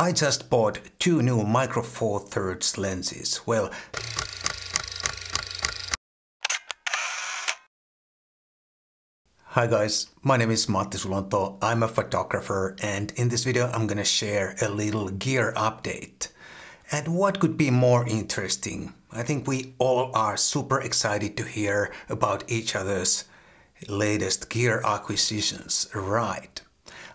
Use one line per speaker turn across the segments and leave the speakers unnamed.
I just bought two new Micro Four Thirds lenses. Well, hi guys, my name is Matti Sulanto. I'm a photographer, and in this video I'm gonna share a little gear update. And what could be more interesting? I think we all are super excited to hear about each other's latest gear acquisitions, right?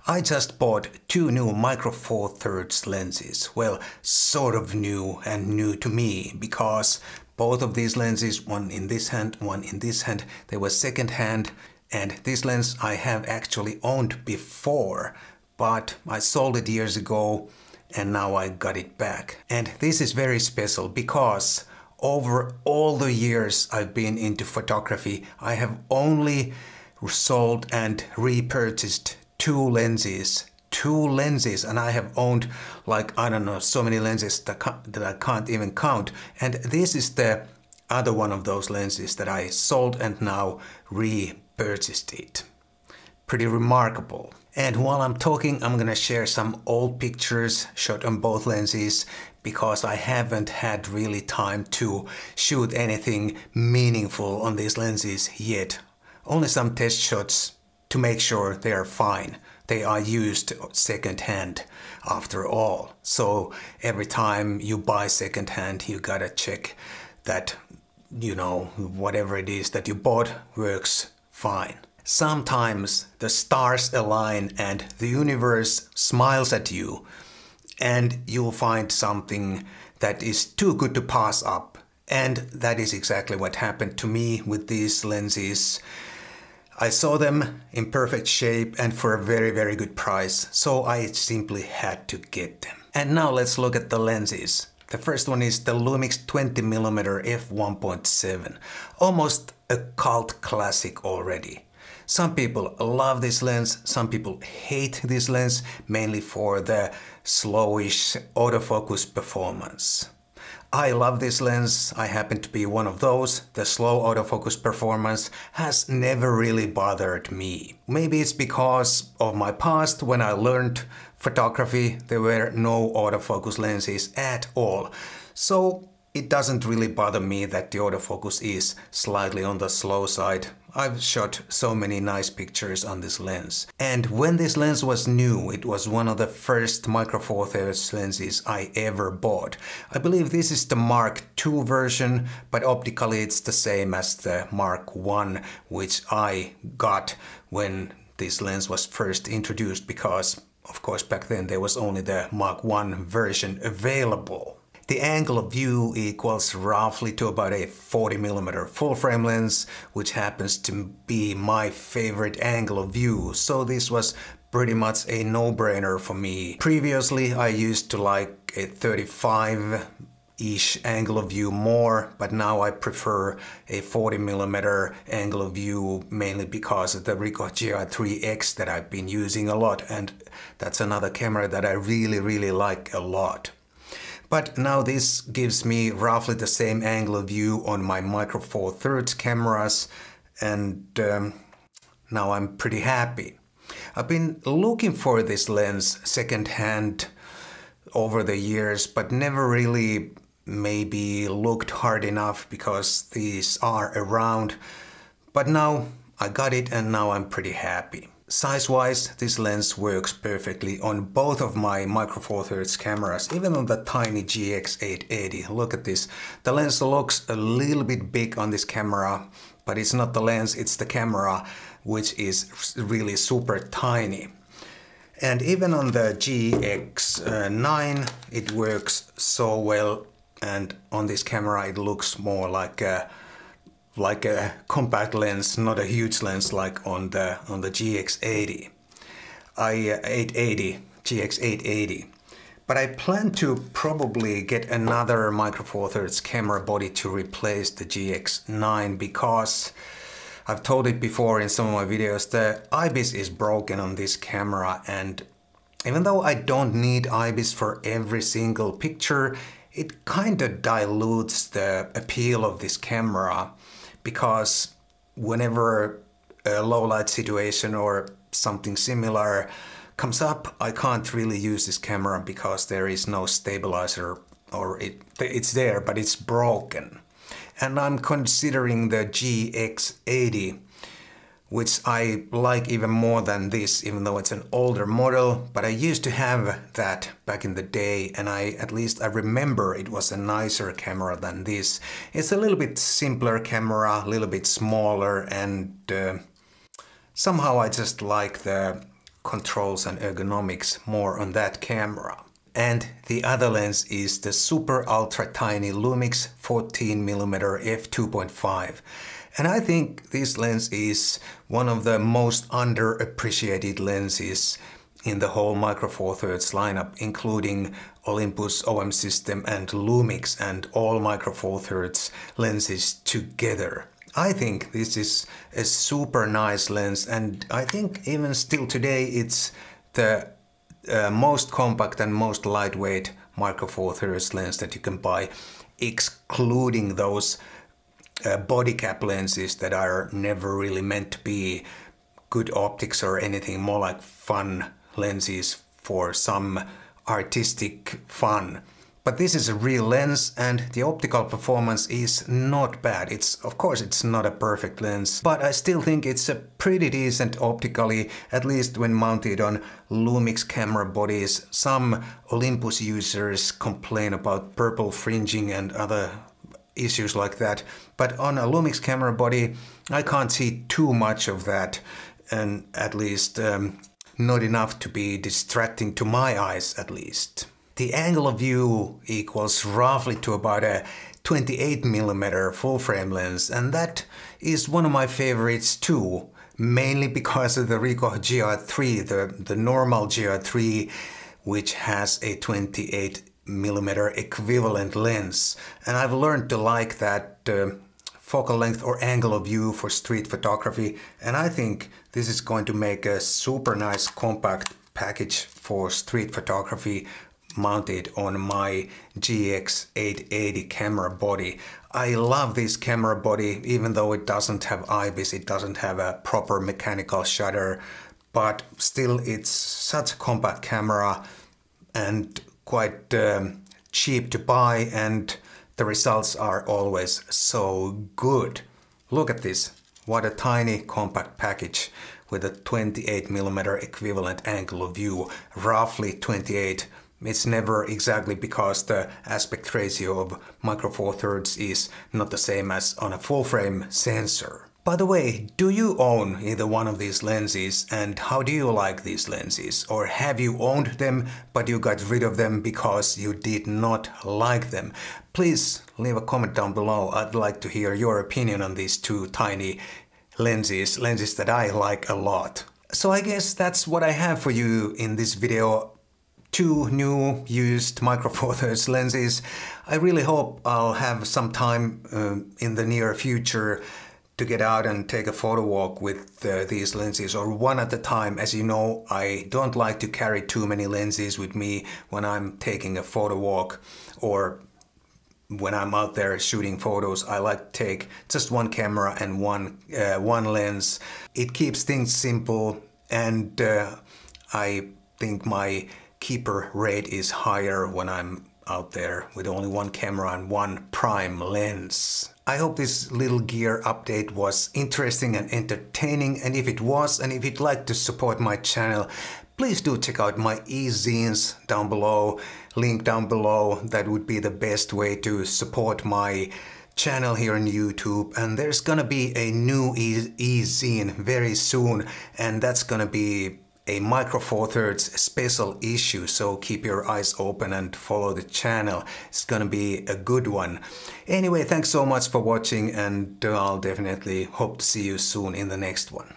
I just bought two new Micro Four Thirds lenses. Well, sort of new and new to me, because both of these lenses, one in this hand, one in this hand, they were second hand. And this lens I have actually owned before, but I sold it years ago and now I got it back. And this is very special because over all the years I've been into photography, I have only sold and repurchased two lenses, and I have owned, like, I don't know, so many lenses that I can't even count. And this is the other one of those lenses that I sold and now repurchased it. Pretty remarkable. And while I'm talking, I'm gonna share some old pictures shot on both lenses because I haven't had really time to shoot anything meaningful on these lenses yet. Only some test shots to make sure they are fine. They are used second hand after all. So every time you buy second hand, you gotta check that, you know, whatever it is that you bought works fine. Sometimes the stars align and the universe smiles at you and you'll find something that is too good to pass up. And that is exactly what happened to me with these lenses. I saw them in perfect shape and for a very, very good price, so I simply had to get them. And now let's look at the lenses. The first one is the Lumix 20mm f1.7, almost a cult classic already. Some people love this lens, some people hate this lens, mainly for the slowish autofocus performance. I love this lens, I happen to be one of those. The slow autofocus performance has never really bothered me. Maybe it's because of my past. When I learned photography, there were no autofocus lenses at all. So it doesn't really bother me that the autofocus is slightly on the slow side. I've shot so many nice pictures on this lens. And when this lens was new, it was one of the first Micro Four Thirds lenses I ever bought. I believe this is the Mark II version, but optically it's the same as the Mark I, which I got when this lens was first introduced, because of course back then there was only the Mark I version available. The angle of view equals roughly to about a 40mm full frame lens, which happens to be my favorite angle of view, so this was pretty much a no-brainer for me. Previously I used to like a 35-ish angle of view more, but now I prefer a 40mm angle of view, mainly because of the Ricoh GR3X that I've been using a lot, and that's another camera that I really like a lot. But now this gives me roughly the same angle of view on my Micro Four Thirds cameras, and now I'm pretty happy. I've been looking for this lens second hand over the years, but never really maybe looked hard enough because these are around. But now I got it and now I'm pretty happy. Size-wise, this lens works perfectly on both of my Micro Four Thirds cameras, even on the tiny GX880. Look at this. The lens looks a little bit big on this camera, but it's not the lens, it's the camera, which is really super tiny. And even on the GX9, it works so well, and on this camera it looks more like a compact lens, not a huge lens like on the GX80. GX880. But I plan to probably get another Micro Four Thirds camera body to replace the GX9 because I've told it before in some of my videos, the IBIS is broken on this camera, and even though I don't need IBIS for every single picture, it kind of dilutes the appeal of this camera. Because whenever a low light situation or something similar comes up, I can't really use this camera because there is no stabilizer, or it's there, but it's broken. And I'm considering the GX80, which I like even more than this, even though it's an older model. But I used to have that back in the day, and at least I remember it was a nicer camera than this. It's a little bit simpler camera, a little bit smaller, and somehow I just like the controls and ergonomics more on that camera. And the other lens is the super ultra tiny Lumix 14mm f2.5. And I think this lens is one of the most underappreciated lenses in the whole Micro Four Thirds lineup, including Olympus, OM System and Lumix and all Micro Four Thirds lenses together. I think this is a super nice lens, and I think even still today it's the most compact and most lightweight Micro Four Thirds lens that you can buy, excluding those body cap lenses that are never really meant to be good optics or anything, more like fun lenses for some artistic fun. But this is a real lens, and the optical performance is not bad. Of course it's not a perfect lens, but I still think it's a pretty decent optically, at least when mounted on Lumix camera bodies. Some Olympus users complain about purple fringing and other issues like that, but on a Lumix camera body I can't see too much of that, and at least not enough to be distracting to my eyes at least. The angle of view equals roughly to about a 28mm full frame lens, and that is one of my favorites too, mainly because of the Ricoh GR3, the normal GR3, which has a 28mm equivalent lens. And I've learned to like that focal length or angle of view for street photography, and I think this is going to make a super nice compact package for street photography mounted on my GX880 camera body. I love this camera body, even though it doesn't have IBIS, it doesn't have a proper mechanical shutter, but still it's such a compact camera and quite cheap to buy, and the results are always so good. Look at this, what a tiny compact package with a 28mm equivalent angle of view, roughly 28. It's never exactly, because the aspect ratio of Micro Four Thirds is not the same as on a full frame sensor. By the way, do you own either one of these lenses, and how do you like these lenses? Or have you owned them but you got rid of them because you did not like them? Please leave a comment down below. I'd like to hear your opinion on these two tiny lenses that I like a lot. So I guess that's what I have for you in this video. Two new used Micro Four Thirds lenses. I really hope I'll have some time in the near future to get out and take a photo walk with these lenses, or one at a time. As you know, I don't like to carry too many lenses with me when I'm taking a photo walk or when I'm out there shooting photos. I like to take just one camera and one lens. It keeps things simple, and I think my keeper rate is higher when I'm out there with only one camera and one prime lens. I hope this little gear update was interesting and entertaining, and if it was, and if you'd like to support my channel, please do check out my e-zines down below, link down below. That would be the best way to support my channel here on YouTube. And there's gonna be a new e-zine very soon, and that's gonna be a Micro Four Thirds special issue, so keep your eyes open and follow the channel. It's gonna be a good one. Anyway, thanks so much for watching, and I'll definitely hope to see you soon in the next one.